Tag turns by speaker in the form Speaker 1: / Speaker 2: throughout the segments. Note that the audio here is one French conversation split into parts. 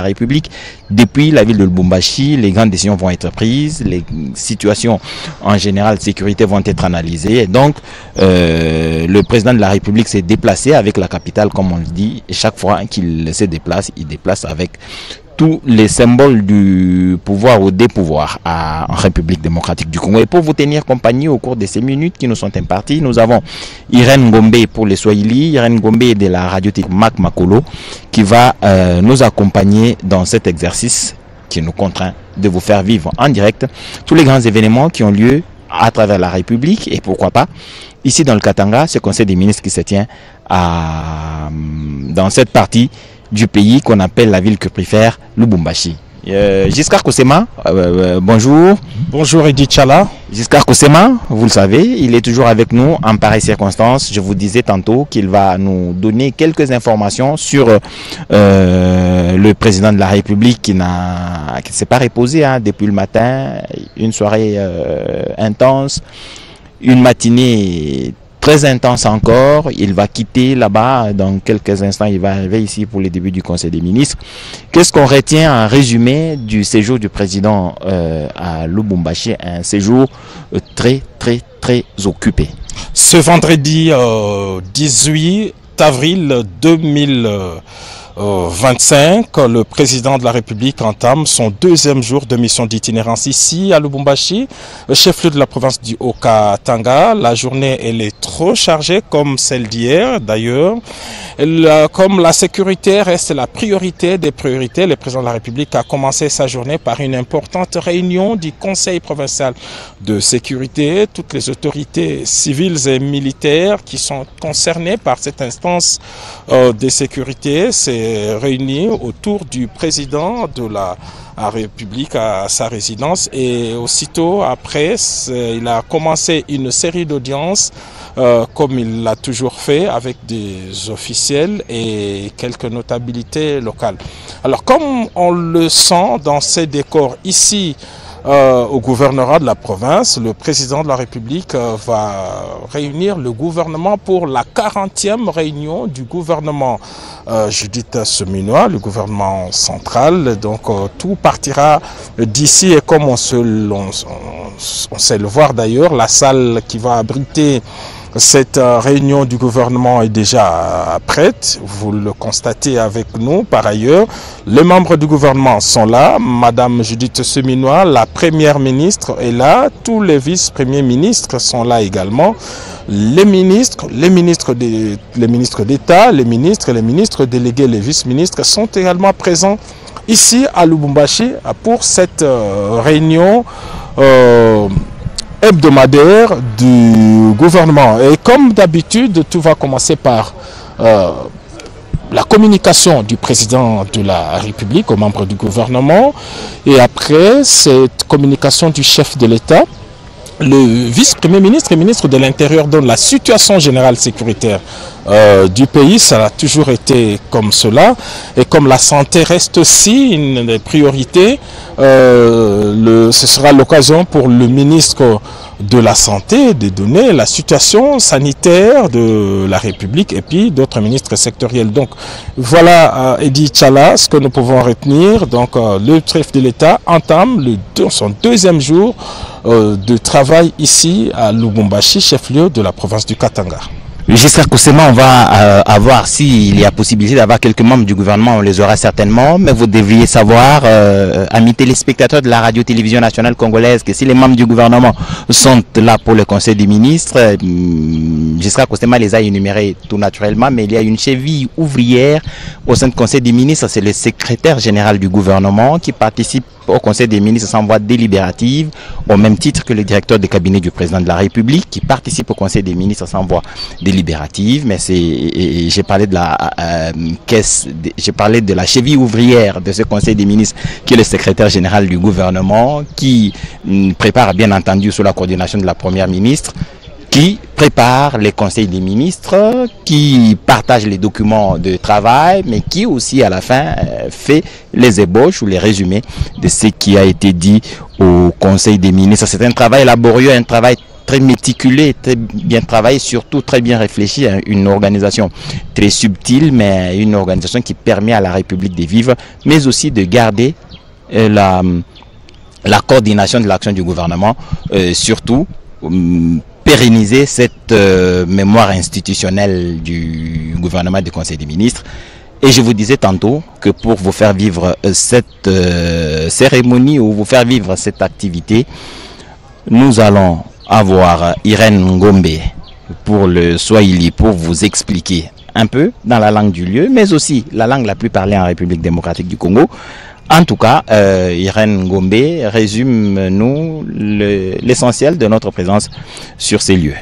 Speaker 1: la République. Depuis la ville de Lubumbashi, les grandes décisions vont être prises, les situations en général de sécurité vont être analysées. Et donc, le président de la République s'est déplacé avec la capitale, comme on le dit. Et chaque fois qu'il se déplace, il déplace avec tous les symboles du pouvoir ou des pouvoirs en République démocratique du Congo. Et pour vous tenir compagnie au cours de ces minutes qui nous sont imparties, nous avons Irène Ngombe pour les Swahili, Irène Ngombe de la radiothèque Mac Makolo, qui va nous accompagner dans cet exercice qui nous contraint de vous faire vivre en direct tous les grands événements qui ont lieu à travers la République et pourquoi pas ici dans le Katanga, ce conseil des ministres qui se tient dans cette partie du pays qu'on appelle la ville que préfère Lubumbashi. Giscard Kosema, bonjour.
Speaker 2: Bonjour Edi Tchala.
Speaker 1: Giscard Kosema, vous le savez, il est toujours avec nous en pareille circonstance. Je vous disais tantôt qu'il va nous donner quelques informations sur le président de la République qui ne s'est pas reposé depuis le matin. Une soirée intense, une matinée très intense encore. Il va quitter là-bas dans quelques instants. Il va arriver ici pour le début du Conseil des ministres. Qu'est-ce qu'on retient en résumé du séjour du président à Lubumbashi? Un séjour très occupé.
Speaker 2: Ce vendredi 18 avril 2025, le président de la République entame son deuxième jour de mission d'itinérance ici à Lubumbashi, chef-lieu de la province du Haut-Katanga. La journée elle est trop chargée comme celle d'hier d'ailleurs. Comme la sécurité reste la priorité des priorités, le président de la République a commencé sa journée par une importante réunion du Conseil provincial de sécurité. Toutes les autorités civiles et militaires qui sont concernées par cette instance de sécurité s'est réunie autour du président de la République à sa résidence et aussitôt après il a commencé une série d'audiences comme il l'a toujours fait avec des officiels et quelques notabilités locales. Alors comme on le sent dans ces décors ici au gouvernorat de la province, le président de la République va réunir le gouvernement pour la 40e réunion du gouvernement Judith Suminwa, le gouvernement central. Donc tout partira d'ici et comme on sait le voir d'ailleurs, la salle qui va abriter cette réunion du gouvernement est déjà prête, vous le constatez avec nous. Par ailleurs, les membres du gouvernement sont là, Madame Judith Suminwa, la première ministre est là, tous les vice-premiers ministres sont là également, les ministres d'État, les ministres et les ministres délégués, les vice-ministres sont également présents ici à Lubumbashi pour cette réunion hebdomadaire du gouvernement. Et comme d'habitude, tout va commencer par la communication du président de la République aux membres du gouvernement et après cette communication du chef de l'État, le vice-premier ministre et ministre de l'Intérieur donne la situation générale sécuritaire du pays. Ça a toujours été comme cela. Et comme la santé reste aussi une des priorités, ce sera l'occasion pour le ministre de la Santé de donner la situation sanitaire de la République et puis d'autres ministres sectoriels. Donc voilà, Edi Tchala, ce que nous pouvons retenir. Donc le chef de l'État entame son deuxième jour de travail ici à Lubumbashi, chef-lieu de la province du Katanga.
Speaker 1: Giscard Kosema, on va avoir, s'il y a possibilité d'avoir quelques membres du gouvernement, on les aura certainement, mais vous devriez savoir, amis téléspectateurs de la radio-télévision nationale congolaise, que si les membres du gouvernement sont là pour le conseil des ministres, Giscard Kosema les a énumérés tout naturellement, mais il y a une cheville ouvrière au sein du conseil des ministres, c'est le secrétaire général du gouvernement qui participe au conseil des ministres sans voix délibérative, au même titre que le directeur de cabinet du président de la République qui participe au conseil des ministres sans voix délibérative. Mais j'ai parlé de la cheville ouvrière de ce conseil des ministres qui est le secrétaire général du gouvernement qui prépare bien entendu sous la coordination de la première ministre, qui prépare les conseils des ministres, qui partage les documents de travail, mais qui aussi à la fin fait les ébauches ou les résumés de ce qui a été dit au conseil des ministres. C'est un travail laborieux, un travail très méticuleux, très bien travaillé, surtout très bien réfléchi, une organisation très subtile, mais une organisation qui permet à la République de vivre, mais aussi de garder la coordination de l'action du gouvernement, surtout pérenniser cette mémoire institutionnelle du gouvernement du Conseil des ministres. Et je vous disais tantôt que pour vous faire vivre cette cérémonie ou vous faire vivre cette activité, nous allons avoir Irène Ngombe pour le Swahili pour vous expliquer un peu dans la langue du lieu, mais aussi la langue la plus parlée en République démocratique du Congo. En tout cas, Irène Ngombe résume-nous l'essentiel de notre présence sur ces lieux.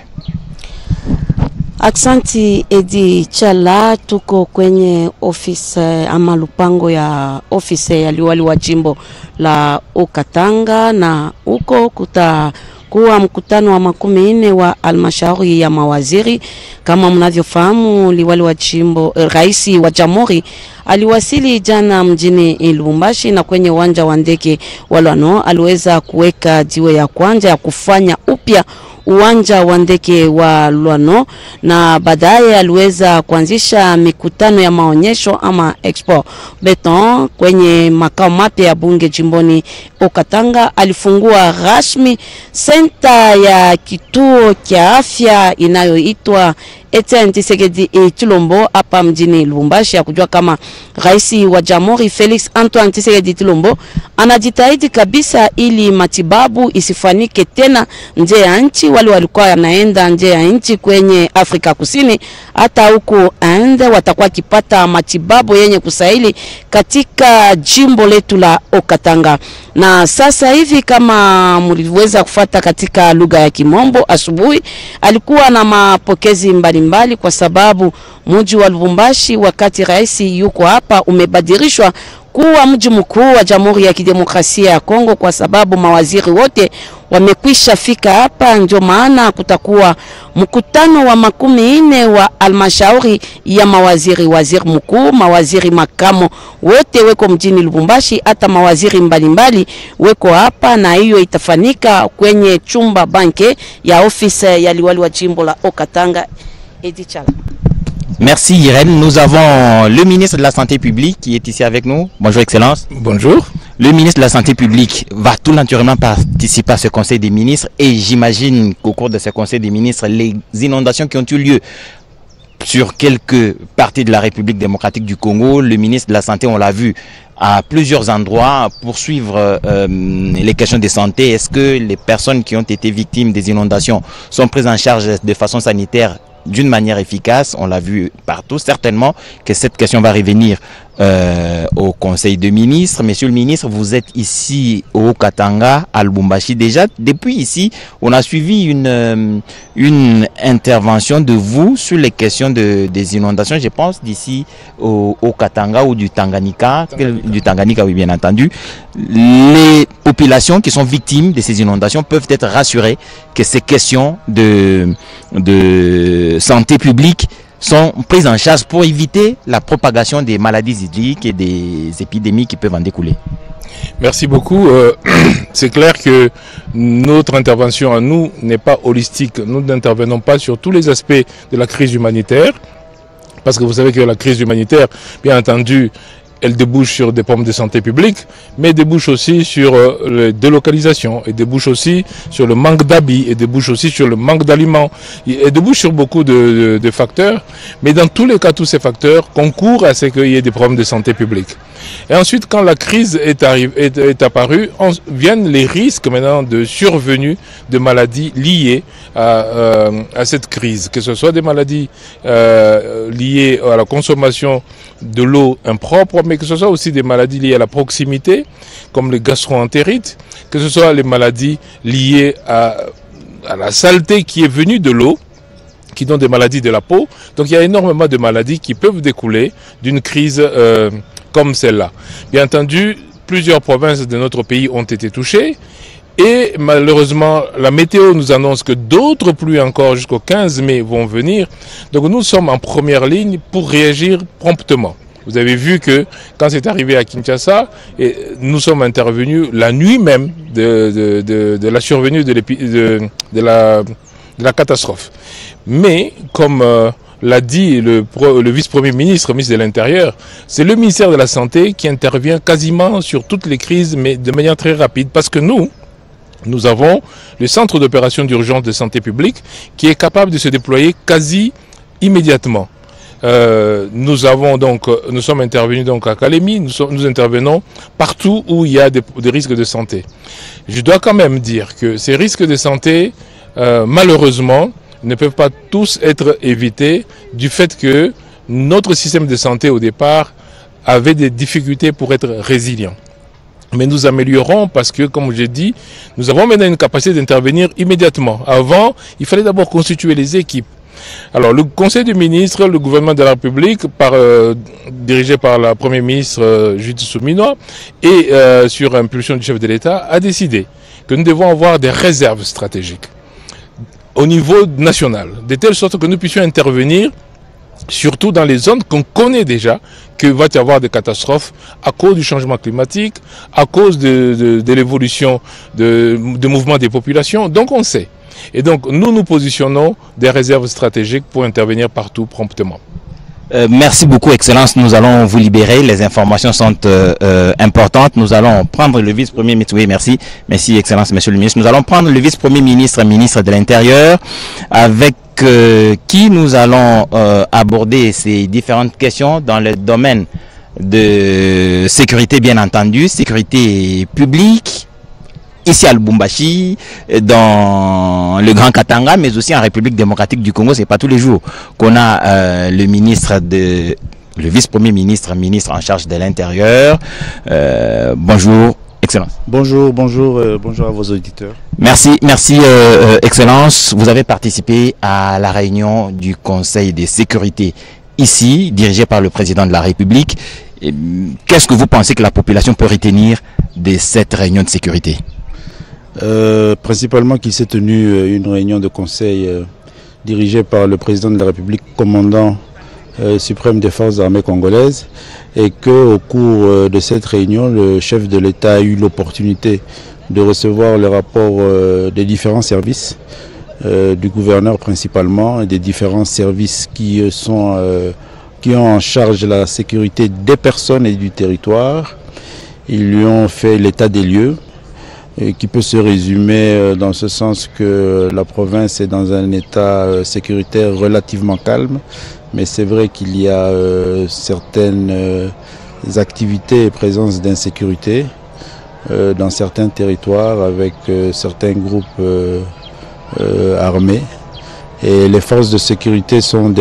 Speaker 3: Aksanti Edi Chala, tuko kwenye ofisi ama lupango ya ofisi ya liwali wa jimbo la Okatanga, na uko kutakuwa mkutano wa 14 wa halmashauri ya mawaziri. Kama mnavyofahamu, liwali wa jimbo, rais wa jamhuri aliwasili jana mjini Lubumbashi, na kwenye uwanja wa ndege wa Lwano aliweza kuweka jiwe ya kwanza ya kufanya upya uwanja wa ndege wa Lwano, na baadaye aliweza kuanzisha mikutano ya maonyesho ama expo beton kwenye makao mapya ya bunge jimboni Okatanga. Alifungua rasmi senta ya kituo cha afya inayoitwa Etienne Tshisekedi Tshilombo hapa mjini Lubumbashi, ya kujua kama rais wa jamhuri Felix Antoine Tshisekedi Tshilombo anajitahidi kabisa ili matibabu isifanike tena nje ya nchi. Wale walikuwa wanaenda nje ya nchi kwenye Afrika Kusini, hata huko aende watakuwa kipata matibabu yenye kusaili katika jimbo letu la Okatanga. Na sasa hivi kama mliweza kufuata katika lugha ya Kimombo, asubuhi alikuwa na mapokezi mbalimbali, kwa sababu mji wa Lubumbashi wakati rais yuko hapa umebadilishwa kuwa mji mkuu wa Jamhuri ya Kidemokrasia ya Kongo, kwa sababu mawaziri wote wamekwisha fika hapa. Ndio maana kutakuwa mkutano wa 14 wa halmashauri ya mawaziri, waziri mkuu, mawaziri makamo wote weko mjini Lubumbashi, hata mawaziri mbalimbali weko hapa, na hiyo itafanyika kwenye chumba banke ya ofisi ya liwali wa jimbo la Okatanga. Edi Chala.
Speaker 1: Merci Irène. Nous avons le ministre de la Santé publique qui est ici avec nous. Bonjour Excellence.
Speaker 2: Bonjour.
Speaker 1: Le ministre de la Santé publique va tout naturellement participer à ce Conseil des ministres, et j'imagine qu'au cours de ce Conseil des ministres, les inondations qui ont eu lieu sur quelques parties de la République démocratique du Congo, le ministre de la Santé, on l'a vu à plusieurs endroits, poursuivre les questions de santé. Est-ce que les personnes qui ont été victimes des inondations sont prises en charge de façon sanitaire d'une manière efficace? On l'a vu partout. Certainement que cette question va revenir au Conseil de ministres. Monsieur le ministre, vous êtes ici au Katanga, à Lubumbashi. Déjà, depuis ici, on a suivi une intervention de vous sur les questions des inondations, je pense, d'ici au Katanga ou du Tanganyika. Du Tanganyika, oui, bien entendu. Les populations qui sont victimes de ces inondations peuvent être rassurées que ces questions de santé publique sont prises en charge pour éviter la propagation des maladies hydriques et des épidémies qui peuvent en découler.
Speaker 4: Merci beaucoup. C'est clair que notre intervention à nous n'est pas holistique. Nous n'intervenons pas sur tous les aspects de la crise humanitaire, parce que vous savez que la crise humanitaire, bien entendu, elle débouche sur des problèmes de santé publique, mais débouche aussi sur les délocalisations, et débouche aussi sur le manque d'habits, et débouche aussi sur le manque d'aliments, et débouche sur beaucoup de facteurs. Mais dans tous les cas, tous ces facteurs concourent à ce qu'il y ait des problèmes de santé publique. Et ensuite, quand la crise est apparue, viennent les risques maintenant de survenue de maladies liées à cette crise, que ce soit des maladies liées à la consommation de l'eau impropre, mais que ce soit aussi des maladies liées à la proximité, comme les gastro-entérites, que ce soit les maladies liées à la saleté qui est venue de l'eau, qui donnent des maladies de la peau. Donc il y a énormément de maladies qui peuvent découler d'une crise comme celle-là. Bien entendu, plusieurs provinces de notre pays ont été touchées, et malheureusement, la météo nous annonce que d'autres pluies encore jusqu'au 15 mai vont venir. Donc nous sommes en première ligne pour réagir promptement. Vous avez vu que quand c'est arrivé à Kinshasa, nous sommes intervenus la nuit même de la survenue de la catastrophe. Mais comme l'a dit le vice-premier ministre, ministre de l'Intérieur, c'est le ministère de la Santé qui intervient quasiment sur toutes les crises, mais de manière très rapide, parce que nous avons le centre d'opération d'urgence de santé publique qui est capable de se déployer quasi immédiatement. Nous sommes intervenus donc à Kalemi, nous intervenons partout où il y a des risques de santé. Je dois quand même dire que ces risques de santé, malheureusement, ne peuvent pas tous être évités du fait que notre système de santé au départ avait des difficultés pour être résilient. Mais nous améliorons parce que, comme j'ai dit, nous avons maintenant une capacité d'intervenir immédiatement. Avant, il fallait d'abord constituer les équipes. Alors, le Conseil des ministres, le gouvernement de la République, dirigé par la Première ministre Judith Suminwa, et sur impulsion du chef de l'État, a décidé que nous devons avoir des réserves stratégiques au niveau national, de telle sorte que nous puissions intervenir surtout dans les zones qu'on connaît déjà que va y avoir des catastrophes à cause du changement climatique, à cause de l'évolution de mouvements des populations. Donc on sait. Et donc nous positionnons des réserves stratégiques pour intervenir partout promptement.
Speaker 1: Merci beaucoup, Excellence. Nous allons vous libérer. Les informations sont importantes. Nous allons prendre le vice-premier ministre. Oui, merci. Merci, Excellence, Monsieur le ministre. Nous allons prendre le vice-premier ministre, ministre de l'Intérieur, avec qui nous allons aborder ces différentes questions dans le domaine de sécurité, bien entendu, sécurité publique, ici à Lubumbashi, dans le Grand Katanga, mais aussi en République démocratique du Congo. C'est pas tous les jours qu'on a le vice-premier ministre, ministre en charge de l'Intérieur. Bonjour, Excellence.
Speaker 5: Bonjour à vos auditeurs.
Speaker 1: Merci, Excellence. Vous avez participé à la réunion du Conseil de sécurité ici, dirigée par le président de la République. Qu'est-ce que vous pensez que la population peut retenir de cette réunion de sécurité?
Speaker 5: Principalement qu'il s'est tenu une réunion de conseil dirigée par le président de la République, commandant suprême des forces armées congolaises, et qu'au cours de cette réunion, le chef de l'État a eu l'opportunité de recevoir le rapport des différents services, du gouverneur principalement, et des différents services qui ont en charge la sécurité des personnes et du territoire. Ils lui ont fait l'état des lieux, et qui peut se résumer dans ce sens que la province est dans un état sécuritaire relativement calme, mais c'est vrai qu'il y a certaines activités et présences d'insécurité dans certains territoires avec certains groupes armés. Et les forces de sécurité sont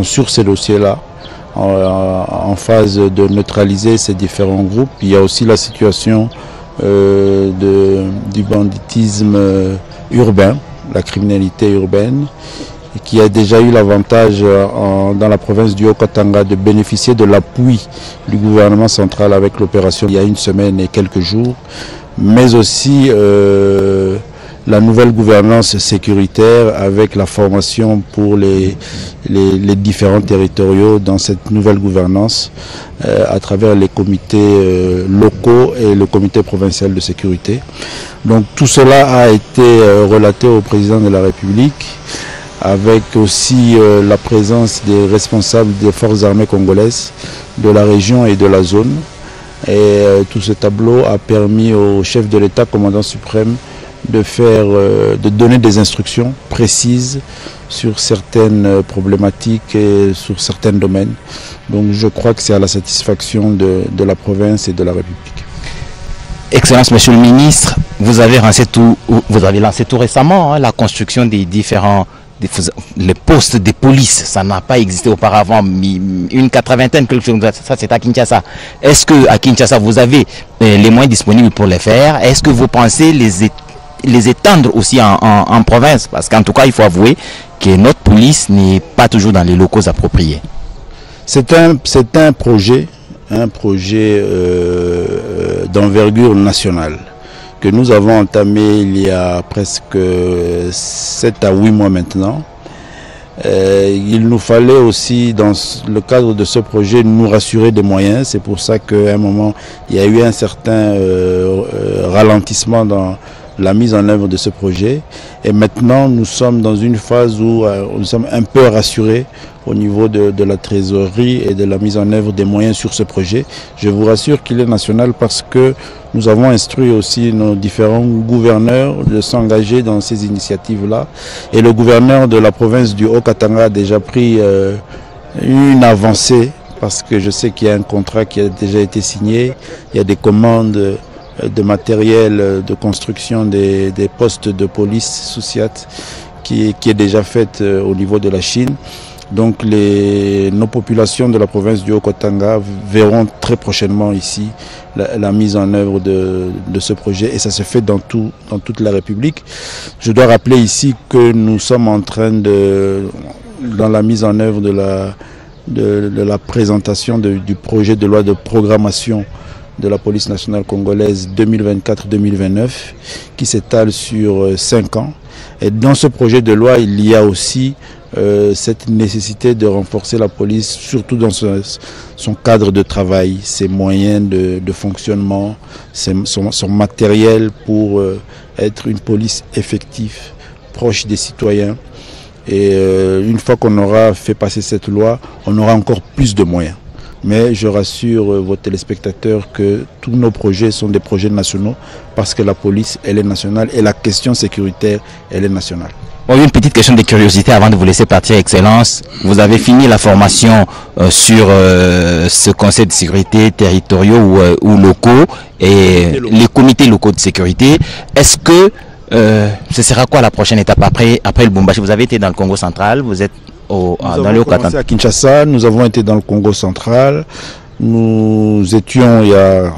Speaker 5: sur ces dossiers-là, en phase de neutraliser ces différents groupes. Il y a aussi la situation du banditisme urbain, la criminalité urbaine, qui a déjà eu l'avantage dans la province du Haut-Katanga de bénéficier de l'appui du gouvernement central avec l'opération il y a une semaine et quelques jours, mais aussi la nouvelle gouvernance sécuritaire avec la formation pour les différents territoriaux dans cette nouvelle gouvernance à travers les comités locaux et le comité provincial de sécurité. Donc tout cela a été relaté au président de la République, avec aussi la présence des responsables des forces armées congolaises de la région et de la zone. Et tout ce tableau a permis au chef de l'État, commandant suprême, de donner des instructions précises sur certaines problématiques et sur certains domaines. Donc je crois que c'est à la satisfaction de la province et de la République.
Speaker 1: Excellence, Monsieur le ministre, vous avez lancé tout récemment la construction des différents les postes de police. Ça n'a pas existé auparavant, une 80aine, quelque chose, ça c'est à Kinshasa. Est-ce que à Kinshasa vous avez les moyens disponibles pour les faire? Est-ce que vous pensez les étendre aussi en province? Parce qu'en tout cas, il faut avouer que notre police n'est pas toujours dans les locaux appropriés.
Speaker 5: C'est un projet d'envergure nationale que nous avons entamé il y a presque 7 à 8 mois maintenant, Il nous fallait aussi, dans le cadre de ce projet, nous rassurer des moyens. C'est pour ça qu'à un moment, il y a eu un certain ralentissement dans la mise en œuvre de ce projet. Et maintenant, nous sommes dans une phase où nous sommes un peu rassurés au niveau de la trésorerie et de la mise en œuvre des moyens sur ce projet. Je vous rassure qu'il est national parce que nous avons instruit aussi nos différents gouverneurs de s'engager dans ces initiatives-là. Et le gouverneur de la province du Haut-Katanga a déjà pris une avancée parce que je sais qu'il y a un contrat qui a déjà été signé. Il y a des commandes de matériel de construction des postes de police Souciat qui est déjà faite au niveau de la Chine. Donc nos populations de la province du Haut-Katanga verront très prochainement ici la mise en œuvre de ce projet et ça se fait dans toute la République. Je dois rappeler ici que nous sommes en train dans la mise en œuvre de la présentation du projet de loi de programmation de la police nationale congolaise 2024-2029 qui s'étale sur 5 ans. Et dans ce projet de loi, il y a aussi cette nécessité de renforcer la police, surtout dans son cadre de travail, ses moyens de fonctionnement, son matériel pour être une police effective, proche des citoyens. Et une fois qu'on aura fait passer cette loi, on aura encore plus de moyens. Mais je rassure vos téléspectateurs que tous nos projets sont des projets nationaux parce que la police, elle est nationale et la question sécuritaire, elle est nationale.
Speaker 1: Bon, une petite question de curiosité avant de vous laisser partir, Excellence. Vous avez fini la formation sur ce conseil de sécurité territoriaux ou locaux et les comités locaux de sécurité. Est-ce que ce sera quoi la prochaine étape après le Lubumbashi? Vous avez été dans le Congo central, vous êtes
Speaker 5: nous avons commencé à Kinshasa, nous avons été dans le Congo central, nous étions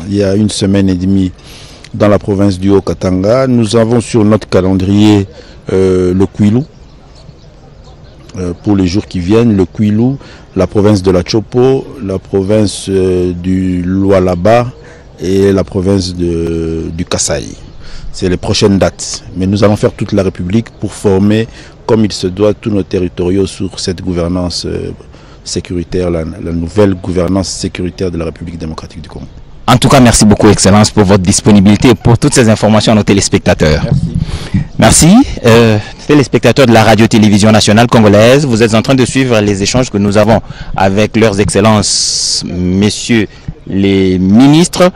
Speaker 5: il y a une semaine et demie dans la province du Haut-Katanga. Nous avons sur notre calendrier le Kwilu pour les jours qui viennent, le Kwilu, la province de la Chopo, la province du Lualaba et la province du Kasaï. C'est les prochaines dates. Mais nous allons faire toute la République pour former, comme il se doit, tous nos territoriaux sur cette gouvernance sécuritaire, la nouvelle gouvernance sécuritaire de la République démocratique du Congo.
Speaker 1: En tout cas, merci beaucoup, Excellence, pour votre disponibilité et pour toutes ces informations à nos téléspectateurs. Merci. Téléspectateurs de la radio-télévision nationale congolaise, vous êtes en train de suivre les échanges que nous avons avec leurs excellences, messieurs les ministres,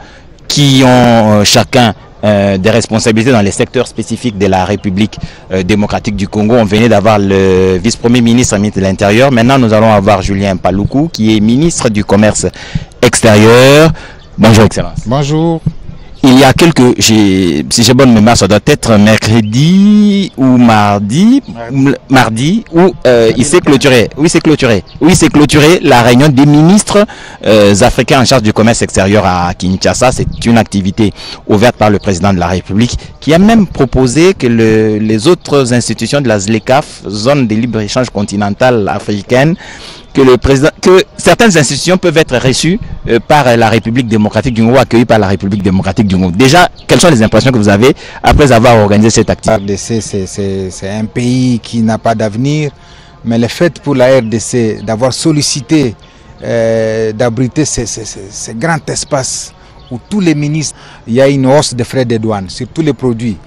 Speaker 1: qui ont chacun des responsabilités dans les secteurs spécifiques de la République démocratique du Congo. On venait d'avoir le vice-premier ministre de l'Intérieur. Maintenant, nous allons avoir Julien Paluku, qui est ministre du Commerce extérieur. Bonjour, Excellence.
Speaker 6: Bonjour.
Speaker 1: Il y a si j'ai bonne mémoire, ça doit être mercredi ou mardi où il s'est clôturé. Oui, c'est clôturé. Oui, c'est clôturé la réunion des ministres africains en charge du commerce extérieur à Kinshasa. C'est une activité ouverte par le président de la République qui a même proposé que les autres institutions de la ZLECAF, zone de libre-échange continentale africaine, que certaines institutions peuvent être reçues par la République démocratique du Congo, accueillies par la République démocratique du Congo. Déjà, quelles sont les impressions que vous avez après avoir organisé cette activité?
Speaker 6: La RDC, c'est un pays qui n'a pas d'avenir, mais le fait pour la RDC d'avoir sollicité, d'abriter ce grand espace où tous les ministres, il y a une hausse des frais de douane sur tous les produits.